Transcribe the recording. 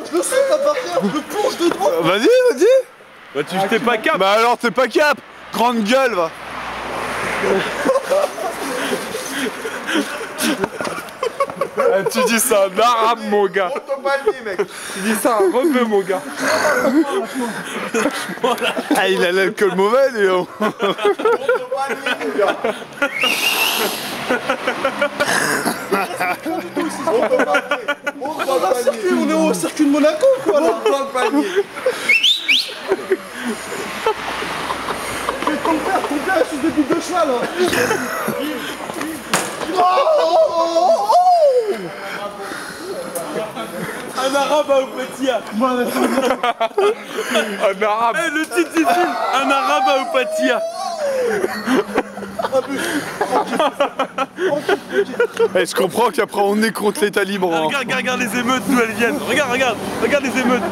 Je le sais, ta barrière, je le plonge dedans. Vas-y, vas-y. Bah tu t'es pas cap. Bah alors t'es pas cap. Grande gueule, va. Tu dis ça en arabe, mon gars. Mec. Tu dis ça en rebeu, mon gars. Ah, il a l'alcool mauvais, Léon. On est au circuit de Monaco, quoi, là. Ton père est sur des bouts de cheval, là. Un arabe à Opatia. Un arabe. Eh, le titre du film, un arabe à Opatia. Je comprends qu'après on est contre les talibans. Regarde les émeutes d'où elles viennent. Regarde les émeutes.